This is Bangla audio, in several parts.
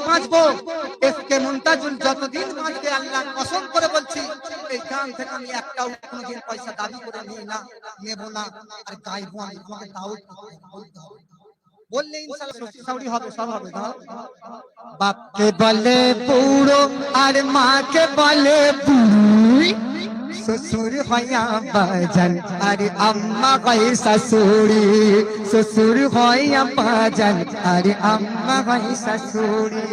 বাঁচবো, এসকে মুনতাজুল যতদিন বাঁচবে আল্লাহ কসম করে বলছি এই গান থেকে আমি একটাও কোনোদিন পয়সা দাবি করে নিই না, নেব না, আর গাইবো আমি, তোমাকে দাওয়াত বলতে হবে, বললে ইনশাআল্লাহ শ্বশুর শাশুড়ি হবে, সব হবে। দাও বাপকে বলে বুড়ো আর মাকে বলে বুড়ি, শ্বশুর হইয়া বাজান আরে আম্মা হয় শাশুড়ি, শ্বশুর হইয়া বাজান আরে আম্মা হয় শাশুড়ি।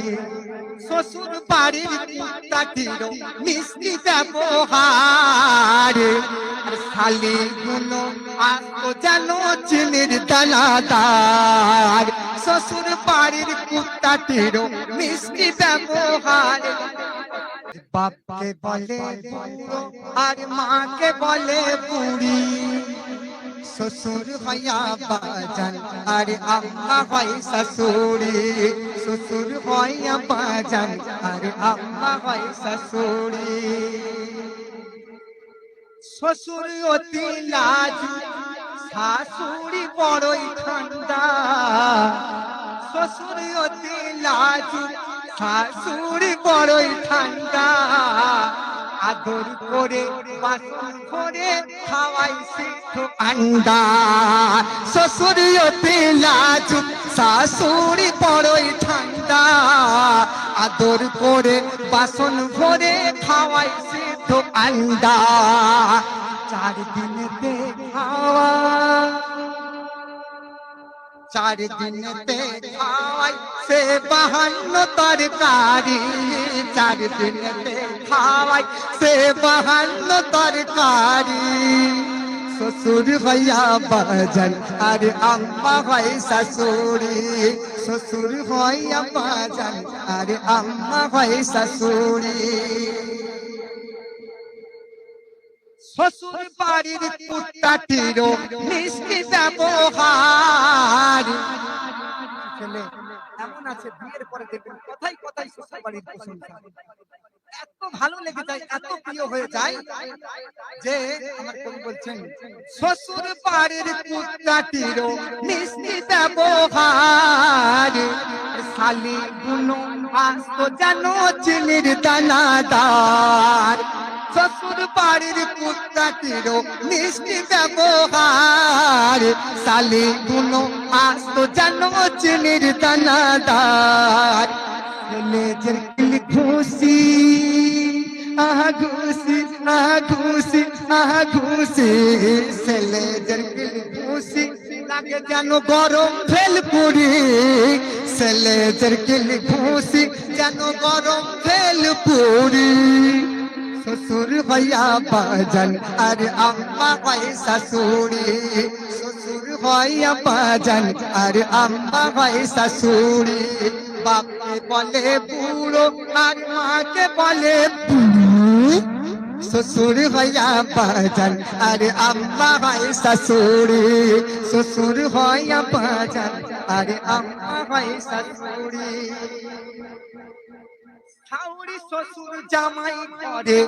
শ্বশুর বাড়ির কুত্তাটির মিষ্টি ব্যবহার, শালি গুলো আসতো যেন চিনির দানাদার। শ্বশুর বাড়ির কুত্তাটির মিষ্টি ব্যবহার, বাপকে বলে বুড়ো আর মাকে বলে বুড়ি, শ্বশুর হইয়া বাজান আরে আম্মা হয় শাশুড়ি, শ্বশুর হইয়া বাজান আরে আম্মা হয় শাশুড়ি। শ্বশুর অতি লাজু, শাশুড়ি বড়ই ঠান্ডা, শ্বশুর অতি লাজু, শাশুড়ি বড়ই ঠান্ডা। আদর করে বাসন করে খাওয়াই সিদ্ধ আন্ডা, শ্বশুর অতি লাজু, শাশুড়ি বড়ই ঠান্ডা। আদর করে বাসন ভরে খাওয়াই সিদ্ধ আন্ডা। 4 দিনেতে খাওয়া, 4 দিনেতে খাওয়াই সে 52 তরকারি, 4 দিনেতে খাওয়াই সে 52 তরকারি। শ্বশুর হইয়া বাজান আরে আম্মা হয় শাশুড়ি, শ্বশুর হইয়া বাজান আরে আম্মা হয় শাশুড়ি। শ্বশুর বাড়ির কুত্তাটির মিষ্টি ব্যবহার, ছেলে এমন আছে বিয়ের পরে দেখবেন কথাই কথাই শ্বশুর বাড়ির প্রশংসা, এত ভালো লেগে যায়, এত প্রিয় হয়ে যায় যে আমার কবি বলছেন শ্বশুর বাড়ির কুত্তাটির মিষ্টি ব্যবহার, শালি গুলো আসতো যেন চিনির দানাদার। শ্বশুর বাড়ির কুত্তাটির মিষ্টি ব্যবহার, শালি গুলো আসতো যেন চিনির দানাদার। ছেলেদের ঘুষি আহা ঘুষি আহা ঘুষি আহা ঘুষি, ছেলেদের ঘুষি লাগে যেন গরম ভেলপুরি, ছেলেদের ঘুষি যেন গরম ভেলপুরি। শ্বশুর হইয়া বাজান আরে আম্মা হয় শাশুড়ি, শ্বশুর হইয়া বাজান আরে আম্মা হয় শাশুড়ি। বাপকে বলে বুড়ো আর মাকে বলে বুড়ি, শ্বশুর হইয়া বাজান আরে আম্মা হয় শাশুড়ি, শ্বশুর হইয়া বাজান আরে আম্মা হয় শাশুড়ি। শাশুড়ি শ্বশুর জামাই ঘরে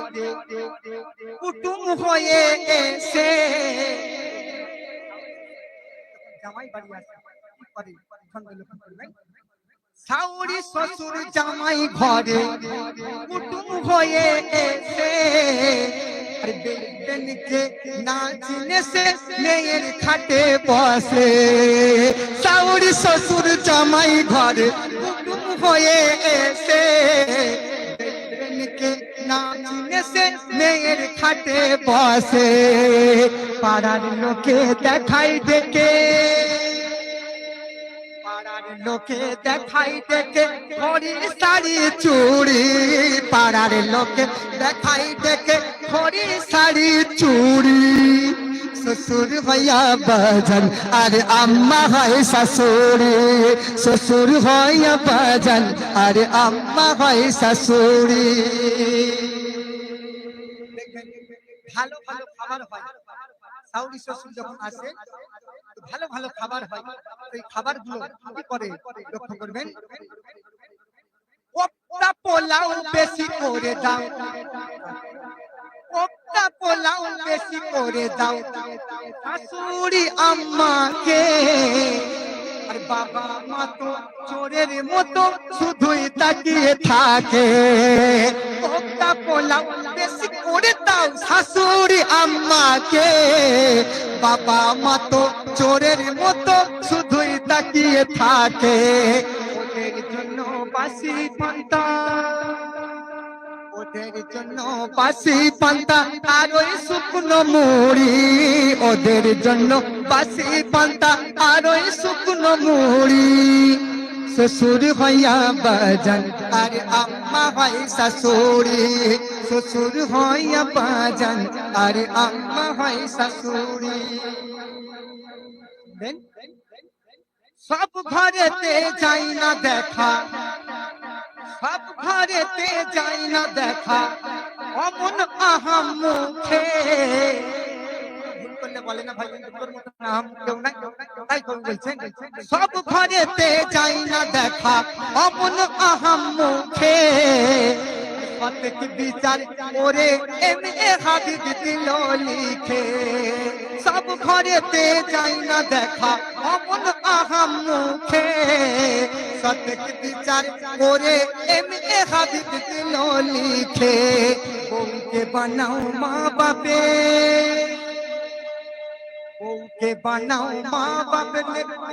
কুটুম হয়ে এসে, জামাই বাড়ি আসে কি করে শাশুড়ি শ্বশুর জামাই ঘরে কুটুম হয়ে এসে, আরে বেলকে না চিনে সে মেয়ের খাটে বসে। শাশুড়ি শ্বশুর জামাই ঘরে কুটুম হয়ে এসে, বেলকে না চিনে সে মেয়ের খাটে বসে। পাড়ার লোকে দেখাই ডেকে, পাড়ার লোকে দেখাই ডেকে ঘড়ি শাড়ি চুড়ি, পাড়ার লোকে দেখাই ডেকে ঘড়ি শাড়ি চুড়ি। শ্বশুর হইয়া বাজান আরে আম্মা হয় শাশুড়ি, শ্বশুর হইয়া বাজান আরে আম্মা হয় শাশুড়ি। ভালো ভালো খাবার হয়, শাশুড়ি শ্বশুর যখন আসে ভালো ভালো খাবার হয়, এই খাবারগুলো কি করে লক্ষ্য করবেন। ওটা পোলাও বেশি করে দাও, ওটা পোলাও বেশি করে দাও শাশুড়ি আম্মাকে, আর বাবা মা তো চোরের মতো শুধুই তাকিয়ে থাকে। কোকা পোলাও বেশি করে দাও শাশুড়ি আম্মাকে। বাবা মা তো চোরের মতো শুধুই তাকিয়ে থাকে। ওদের জন্য বাসি পান্তা, ওদের জন্য বাসি পান্তা আর ওই শুকনো মুড়ি। ওদের জন্য বাসি পান্তা আর ওই শুকনো মুড়ি। শ্বশুর হইয়া বাজান আর আম্মা হয় শাশুড়ি। শ্বশুর হইয়া বাজান আর আম্মা হয় শাশুড়ি। সব ঘরেতে যাই না দেখা, সব ঘরেতে যাই না দেখা অমন আহাম মুখে। ভুল করলে বলে না ভাই, তোর মতো আহাম কেউ নাই, তাই কবি বলছেন সব ঘরেতে যাই না দেখা অমন আহাম মুখে। সতেক বিচার ওরে এমএ হাবিব দিল লিখে। সব ঘরেতে যাই না দেখা অমন আহাম মুখে। সতেক বিচার ওরে এমএ হাবিব দিল লিখে। বউকে বানাও মা বাপে, বউকে বানাও মা বাপের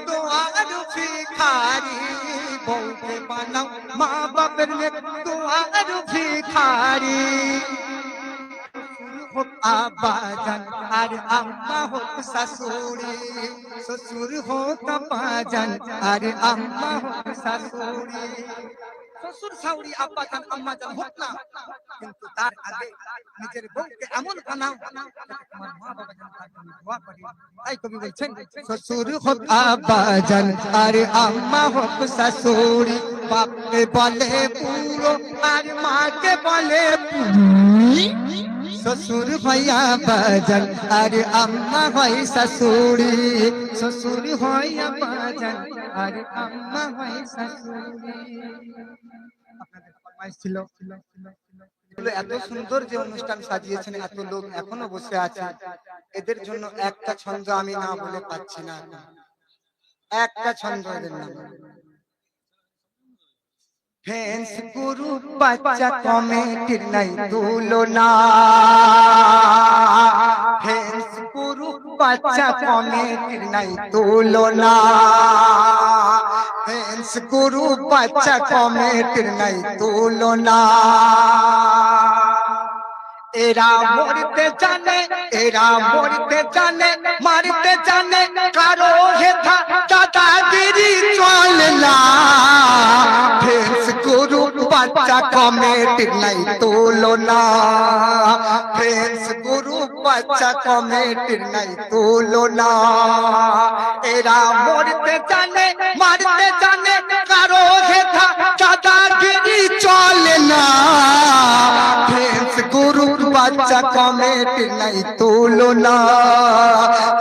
তো আর ভিখারি। বউকে বানাও মা বাপের তো আর ভিখারি। হোক আব্বাজান আর আম্মা হোক শাশুড়ি। শ্বশুর হোক আব্বাজান আর আম্মা হোক শাশুড়ি। শ্বশুর শাশুড়ি আব্বাজান আম্মাজান হোক না, কিন্তু তার আগে নিজের বউকে এমন বানাও তোমার মা বাবা যেন তার জন্য দোয়া করে। তাই কবি বলছেন শ্বশুর হোক আব্বাজান আর আম্মা হোক শাশুড়ি। বাপকে বলে পুরো আর মাকে বলে পুরি। শ্বশুর হইয়া বাজান আর আম্মা হয় শাশুড়ি। শ্বশুর হইয়া বাজান আর আম্মা হয় শাশুড়ি। আপনাদের ফরমাইশ ছিল। এত সুন্দর যে অনুষ্ঠান সাজিয়েছেন, এত লোক এখনো বসে আছে, এদের জন্য একটা ছন্দ আমি না বলে পাচ্ছি না। একটা ছন্দ এদের নাম ফ্যান্স গ্রুপ বাচ্চা কমিটির নাই তুলনা। ফ্যান্স গ্রুপ বাচ্চা কমিটির নাই তুলনা। ফ্যান্স গ্রুপ বাচ্চা কমিটির নাই তুলনা। এরা মরতে জানে, এরা মরতে জানে, মারতে জানে, কারো হেথা দাদাগিরি চলে না। ফ্যান্স গ্রুপ বাচ্চা কমিটির নাই তুলনা। ফ্যান্স গ্রুপ বাচ্চা কমিটির নাই তুলনা। এরা মরতে জানে, মারতে জানে, কারো হেথা দাদাগিরি চলে না। ফ্যান্স গ্রুপ বাচ্চা কমিটির নাই তুলনা।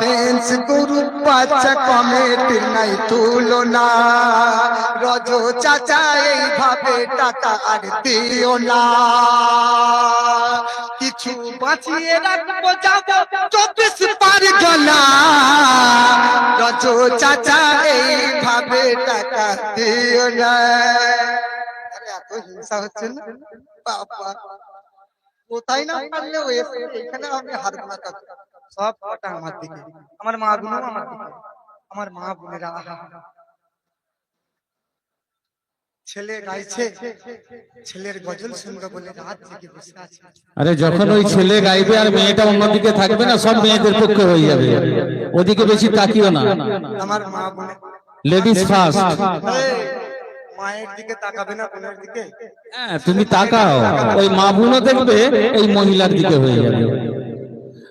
ফ্যান্স গ্রুপ বাচ্চা কমিটির নাই তুলনা। রজো চাচা এইভাবে টাকা আর দিও না। কিছু বাঁচিয়ে রাখবো, যাবো 24 পারগনা। রজো চাচা এইভাবে টাকা দিও না। আরে এত হিংসা হচ্ছে না বাবা। কোথায় না পারলেও এখানে আমি হারবো না। সব কটা আমার দিকে, আমার মা গুলো আমার দিকে, আমার মা বোনেরা। ছেলে গাইছে, ছেলের গজল শুনবে বলে রাত জেগে বসে আছে। আরে যখন ওই ছেলে গাইবে আর মেয়েটা অন্যদিকে থাকবে না, সব মেয়েদের পক্ষে হয়ে যাবে। ওদিকে বেশি তাকিও না। আমার মা বোনে লেডিস ফার্স্ট। মায়ের দিকে তাকাবে না, বোনের দিকে। হ্যাঁ তুমি তাকাও, ওই মা বোনও দেখবে এই মহিলার দিকে হয়ে যাবে।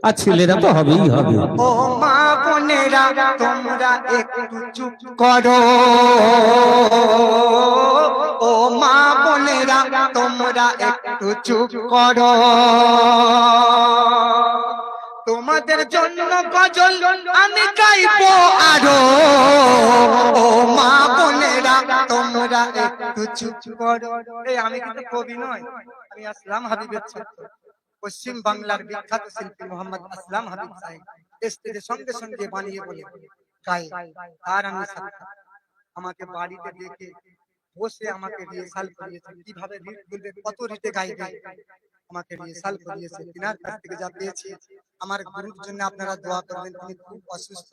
আর ছেলেরা তো হবেই হবে। ও মা বোনেরা তোমরা একটু চুপ করো। ও মা বোনেরা তোমরা একটু চুপ করো। তোমাদের জন্য গজল আমি গাইবো আরো। ও মা বোনেরা তোমরা একটু চুপ করো। এই আমি কিন্তু কবি নয়, আমি আসলাম হাবিবের ছাত্র। পশ্চিম বাংলার বিখ্যাত শিল্পী মোহাম্মদ আসলাম হাবিব সাহেব স্টেজের সঙ্গে সঙ্গে বানিয়ে বলে গায়ে, আর আমি আমাকে বাড়িতে ডেকে বসে আমাকে রিহার্সাল করিয়েছে, কিভাবে রিট বলবে, কত রিটে গাইবে, আমাকে রিহার্সাল করিয়েছে। তিনার কাছ থেকে যা পেয়েছি, আমার গুরুর জন্য আপনারা দোয়া করবেন। তিনি খুব অসুস্থ,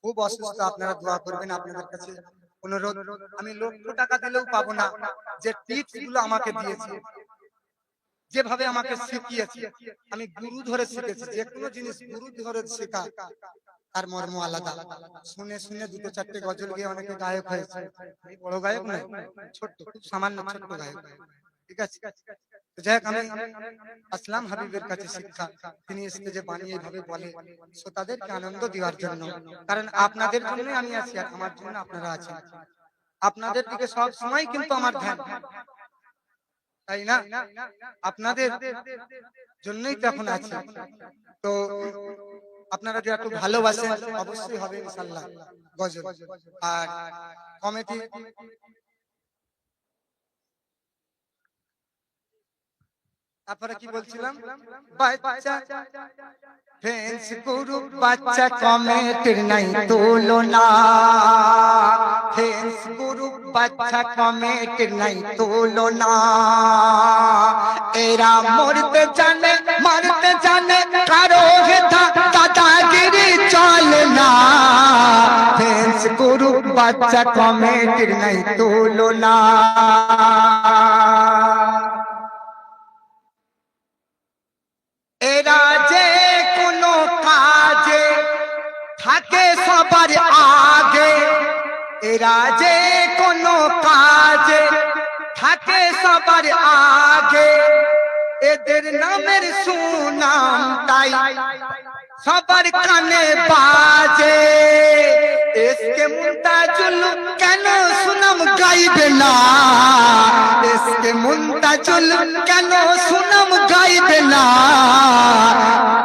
খুব অসুস্থ, আপনারা দোয়া করবেন। আপনাদের কাছে অনুরোধ, আমি লক্ষ টাকা দিলেও পাবো না যে টিপস গুলো আমাকে দিয়েছে, যেভাবে আমাকে শিখিয়েছে। আমি গুরু ধরে শিখেছি, যে কোনো জিনিস গুরু ধরে শেখা তার মর্ম আলাদা। শুনে শুনে দুটো চারটে গজল গিয়ে অনেকে গায়ক হয়েছে, আমি বড় গায়ক নয়, ছোট্ট, খুব সামান্য ছোট্ট গায়ক, ঠিক আছে। তো যাই হোক, আমি আসলাম হাবিবের কাছে শিক্ষা, তিনি স্টেজে বানিয়ে এইভাবে বলে শ্রোতাদেরকে আনন্দ দেওয়ার জন্য। কারণ আপনাদের জন্যই আমি আছি, আর আমার জন্য আপনারা আছেন। আপনাদের দিকে সব সময় কিন্তু আমার ধ্যান, তাই না? আপনাদের জন্যই তো এখন আছি। তো আপনারা যদি একটু ভালোবাসেন, অবশ্যই হবে ইনশাআল্লাহ গজল। আর কমিটি, তারপরে কি বলছিলাম, বাচ্চা ফ্রেন্ডস গ্রুপ, বাচ্চা কমিটির নাই তুলনা, ফ্রেন্ডস গ্রুপ, বাচ্চা কমিটির নাই তুলনা। এরা মরতে জানে, মারতে জানে, কারো হেথা দাদাগিরি চলে না। ফ্রেন্ডস গ্রুপ, বাচ্চা কমিটির নাই তুলনা। এরা যে কোনো কাজে থাকে সবার আগে, এরা যে কোনো কাজে থাকে সবার আগে, এদের নামের সুনাম তাই সবার কানে বাজে। এসকে মুনতাজুল কেন সুনাম গাইবে না, এসকে মুনতাজুল কেন সুনাম গাইবে না।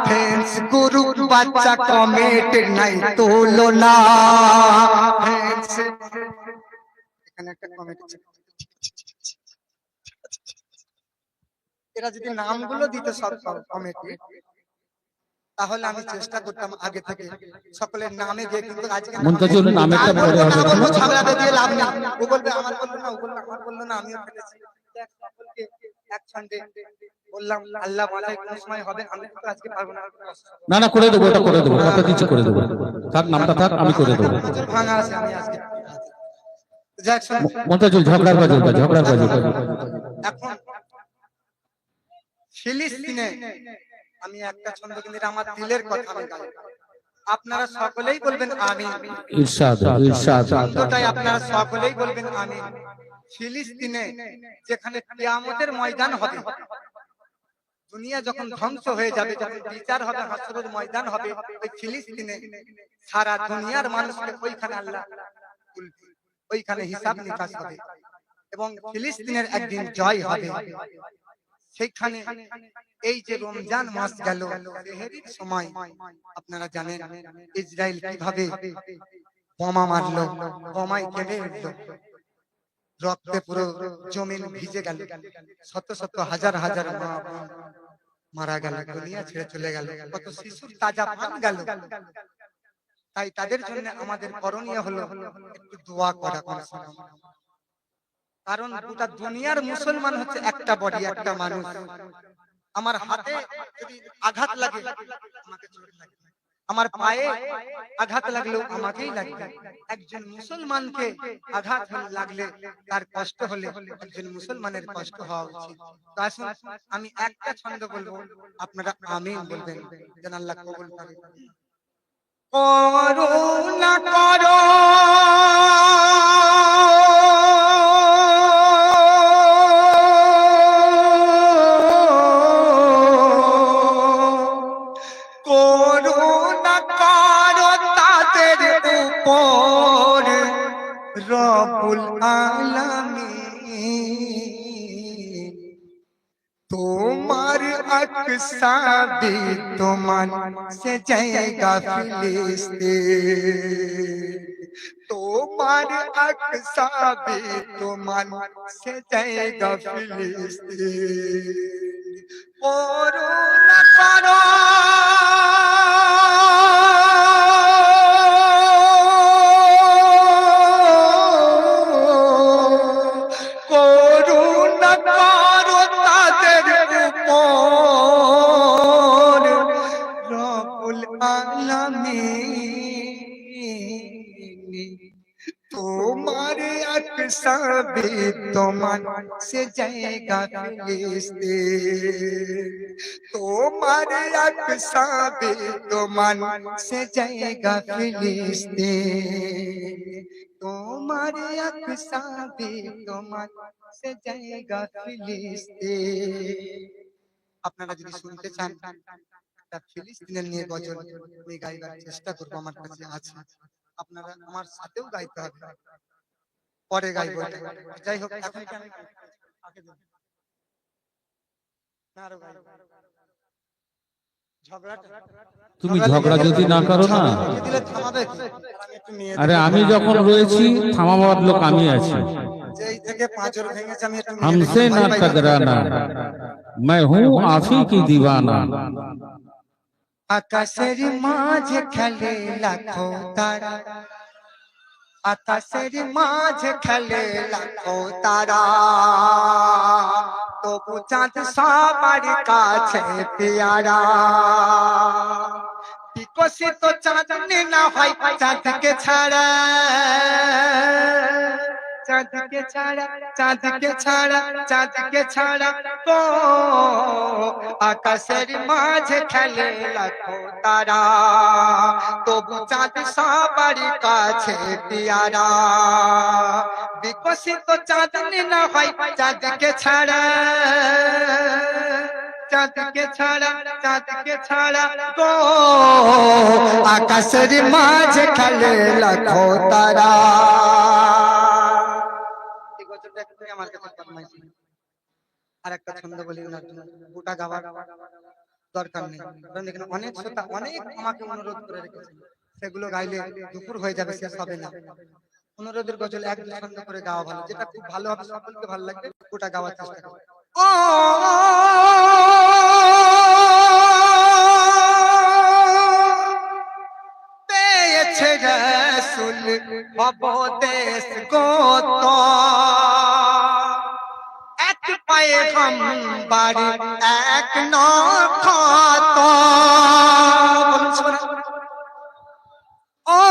ফ্রেন্ডস গ্রুপ, বাচ্চা কমিটির নাই তুলনা। ফ্রেন্ডস, এখানে একটা কমিটি, এরা যদি নামগুলো দিত সব কমিটি, তাহলে আমি চেষ্টা করতাম আগে থেকে সকলের নামে গিয়ে, কিন্তু আজকে মুনতাজুল নামেরটা পরে হবে বলবো, ঝগড়াতে দিয়ে লাভ নেই। ও বলবে আমার বললো না, ও বললো আমার বললো না, আমিও ফেলেছি। সকলকে একসঙ্গে বললাম, আল্লাহ মাথায় কোন সময় হবে, আমি তো আজকে পারবো না। না না, করে দেবো, ওটা করে দেবো, কথা দিচ্ছি করে দেবো। থাক, নামটা থাক, আমি করে দেবো। ভাঙা আছে, আমি আজকে মুনতাজুল ঝগড়ার বাজল, ঝগড়ার বাজল। এখন ফিলিস্তিনে আমি একটা ছন্দ, কিন্তু আমার দিলের কথা আমি গাই, আপনারা সকলেই বলবেন আমিন। ইরশাদ, ইরশাদ, ছন্দটাই আপনারা সকলেই বলবেন আমিন। ফিলিস্তিনে যেখানে কিয়ামতের ময়দান হবে, দুনিয়া যখন ধ্বংস হয়ে যাবে, যখন বিচার হবে, হাসরের ময়দান হবে, ওই ফিলিস্তিনে সারা দুনিয়ার মানুষকে ওইখানে আল্লাহ তুলবে, ওইখানে হিসাব নিকাশ হবে এবং ফিলিস্তিনের একদিন জয় হবে। সেইখানে এই যে রমজান মাস গেল, সেহরির সময় আপনারা জানেন ইসরায়েল কিভাবে বোমা মারলো, বোমায় কেঁদে উঠলো, রক্তে পুরো জমিন ভিজে গেল, শত শত হাজার হাজার মা মারা গেল, দুনিয়া ছেড়ে চলে গেল, কত শিশুর তাজা প্রাণ গেল। তাই তাদের জন্য আমাদের করণীয় হলো একটু দোয়া করা। কারণ গোটা দুনিয়ার মুসলমান হচ্ছে একটা বডি, একটা মানুষ। আমার হাতে যদি আঘাত লাগে আমাকে চোট লাগে, আমার পায়ে আঘাত লাগলেও আমাকেই লাগবে। একজন মুসলমানকে আঘাত লাগলে, তার কষ্ট হলে একজন মুসলমানের কষ্ট হওয়া উচিত। তো আসুন, আমি একটা ছন্দ বলবো, আপনারা আমিন বলবেন, যেন আল্লাহ কবুল করে। করুণা করো রব্বুল আলামিন। তোমার আকসাবি তোমার সে জায়গা ফিলিস্তিন, তোমার আকসাবি তোমার সে জায়গা ফিলিস্তিন। করুণা করো করুণা করো তাদের উপর রব্বুল আলামিন তোমার আকসাবে তোমার সে জায়গা ফিলিস্তিন তোমার আকসাবে তোমার সে জায়গা ফিলিস্তিন তোমার আকসাবে তোমার সে জায়গা ফিলিস্তিন। আপনারা যদি শুনতে চান ফিলিস্তিনের নিয়ে গজল আমি গাইবার চেষ্টা করবো, আমার কাছে আছে, আপনারা আমার সাথেও গাইতে হবে, পরে গাইবো। যাই হোক এখন কি আমি আগে দেব? না আরো গাইবো। তুমি ঝগড়া যদি না করো না, দিলে থামাবে কি? আমি একটু নিয়ে আরে আমি যখন রয়েছি থামাবার লোক আমি আছি। যেই থেকে পাঁচর ভেঙেছে আমি একটু हमसे ना टकराना मैं हूँ आफी की दीवाना। আকাশের মাঝে খেলে লাখো তারা, আকাশের মাঝে খেলে লাখো তারা, তবু চাঁদ সবার কাছে পেয়ারা। বিকশিত চাঁদনি না হয় চাঁদকে ছাড়া, চাঁদকে ছাড়া, চাঁদকে ছাড়া, চাঁদকে ছাড়া তো আকাশের মাঝে খেলে লাখো তারা, তবু চাঁদ সবার কাছে পেয়ারা। বিকশিত চাঁদনি না হয় চাঁদকে ছাড়া, চাঁদকে ছাড়া, চাঁদকে ছাড়া তো আকাশের মাঝে খেলে লাখো তারা। আর একটা ছন্দ বলি ওনার জন্য, গোটা গাওয়ার দরকার নেই, কারণ এখানে অনেক শ্রোতা অনেক আমাকে অনুরোধ করে রেখেছে, সেগুলো গাইলে দুপুর হয়ে যাবে, শেষ হবে না। অনুরোধের গজল এক দুই ছন্দ করে গাওয়া ভালো, যেটা খুব ভালো হবে, সকলকে ভালো লাগবে, গোটা গাওয়ার চেষ্টা করবে। ও পেয়েছে রাসূল ভবদেশ কত, এক পয়গম্বর এক নক্ষত। ও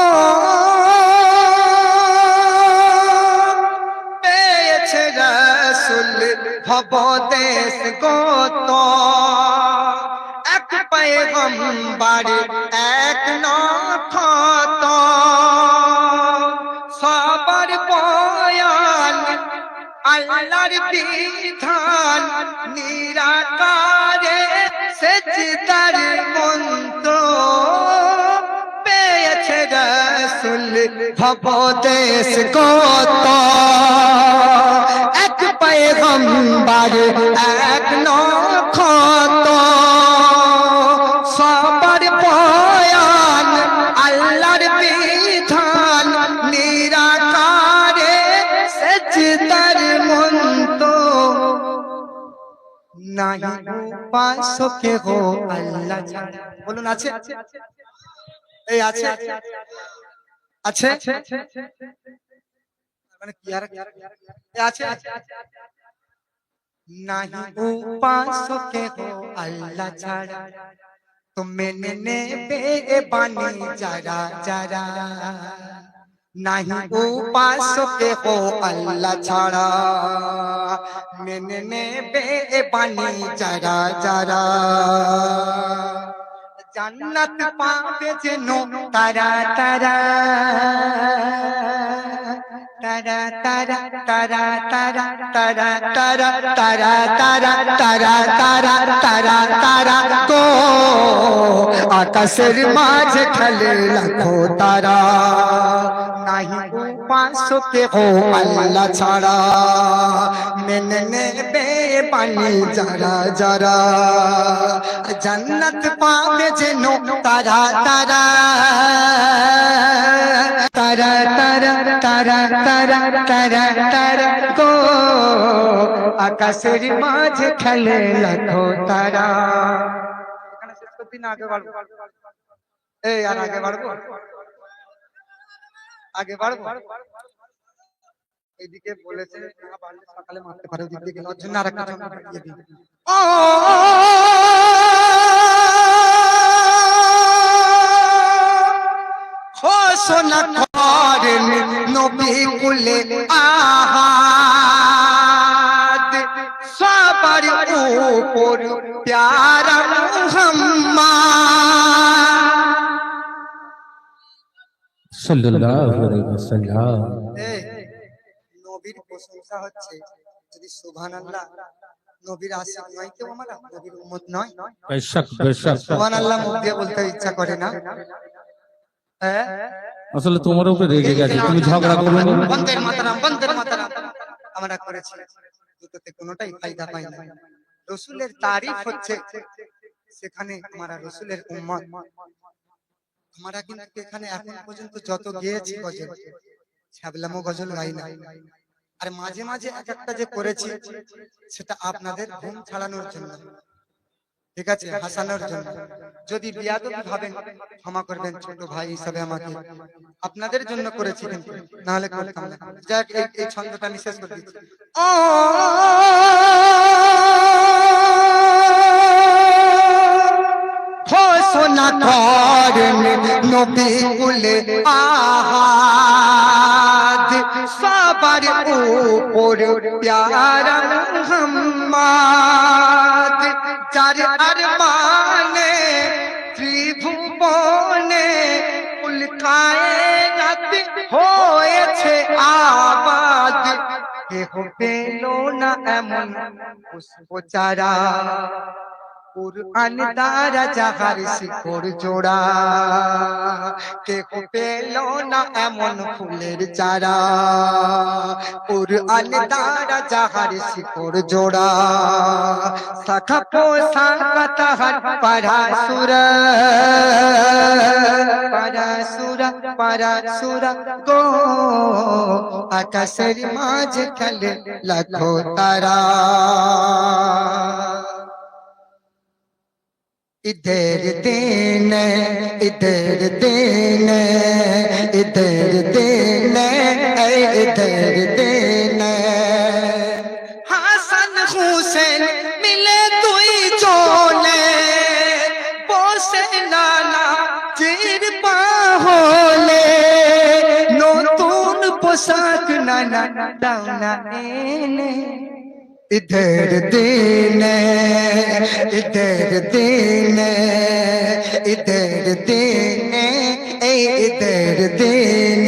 পেয়েছে রাসূল ভবদেশ কত, এক পয়গম্বর এক নক্ষত। সবার বয়ান আল্লাহর বিধান, নিরাকারে সেজদার মন্ত্র, পেয়েছে রাসূল ভবদেশ কত, এক পয়গম্বর এক নক্ষত। সবার বয়ান আল্লাহর বিধান, নিরাকারে সেজদার মন্ত্র, নাহি উপাসকে হো আল্লাহ ছাড়া। বলুন আছে? এই আছে আছে মানে কি আর আছে? নাহি উপাসকে হো আল্লাহ ছাড়া, তো মেনে নেবে বাণী যারা যারা। নাহি উপাসকে হো আল্লাহ ছাড়া, মেনে নেবে বাণী যারা যারা। জান্নাত পাবে যেন তারা তারা, তারা তারা তারা তারা তারা তারা তারা তারা তারা তারা তারা তারা তো আকাশের মাঝে খেলে লাখো তারা। নাহি উপাসকে হো আল্লাহ ছাড়া, মেনে নেবে বাণী যারা যারা। জান্নাত পাবে যেন তারা তারা, তারা তারা তারা তারা তারা তারা গো আকাশের মাঝে খেলে লাখো তারা। এখানে শেষ করতে না, আগে বাড়বো। এই আর আগে বাড়বো, আগে বাড়বো। এইদিকে বলেছে না পারলে সকালে মারতে পারে, ওদিক দিয়ে গেল জন্য আরেকটা জঙ্গল কাটিয়ে দিই। ও ঘোষণা করেন নবী কুলে আহাদ, সবার উপর প্যারা মুহাম্মদ। সাল্লাল্লাহু আলাইহি ওয়াসাল্লাম। নবীর প্রশংসা হচ্ছে, যদি সুবহানাল্লাহ, নবীর আশিক নয় কেউ, আমরা নবীর উম্মত নয়। বেশক বেশক। সুবহানাল্লাহ মুখ দিয়ে বলতে ইচ্ছা করে না। হ্যাঁ, আসলে তোমার উপরে রেগে গেছে, তুমি ঝগড়া করবে না। বন্দের মাতারাম, বন্দের মাতারাম আমরা করেছি, দুটোতে কোনোটাই ফায়দা পাই না। রসুলের তারিফ হচ্ছে সেখানে আমরা রসুলের উম্মত। আমরা কিন্তু এখানে এখন পর্যন্ত যত গেয়েছি গজল, ছ্যাবলামো গজল গাই না। আর মাঝে মাঝে এক একটা যে করেছি সেটা আপনাদের ঘুম ছাড়ানোর জন্য, ঠিক আছে, হাসানোর জন্য। যদি বিয়াদবি ভাবেন ক্ষমা করবেন, ছোট ভাই হিসাবে আমাকে, আপনাদের জন্য করেছি, কিন্তু না হলে করতাম না। যাক, এই ছন্দটা আমি শেষ করে দিচ্ছি। ঘোষণা করেন নবী কুলে আহাদ, সবার উপর প্যারা মুহাম্মদ। যার আরমানে ত্রিভুবনে কুল কায়নাত হয়েছে আবাদ, কেহ পেল না এমন পুষ্পচারা, কুরআন দ্বারা যাহার শিকড় জোড়া। কেহ পেল না এমন ফুলের চারা, কুরআন দ্বারা যাহার শিকড় জোড়া। শাখা পোশাকা তাহার পারাসুরা, পারাসুরা, পারাসুরা গো, আকাশের মাঝে খেলে লাখো তারা। इधर दिन, इधर दिन, इधर दिन, इधर दिन। হাসান হুসেন মিলে দুই জনে বসে নানা চির পাহলে, নতুন পোশাক নানা দাও না এনে। इधर दिन, इधर दिन, इधर दिन, इधर दिन।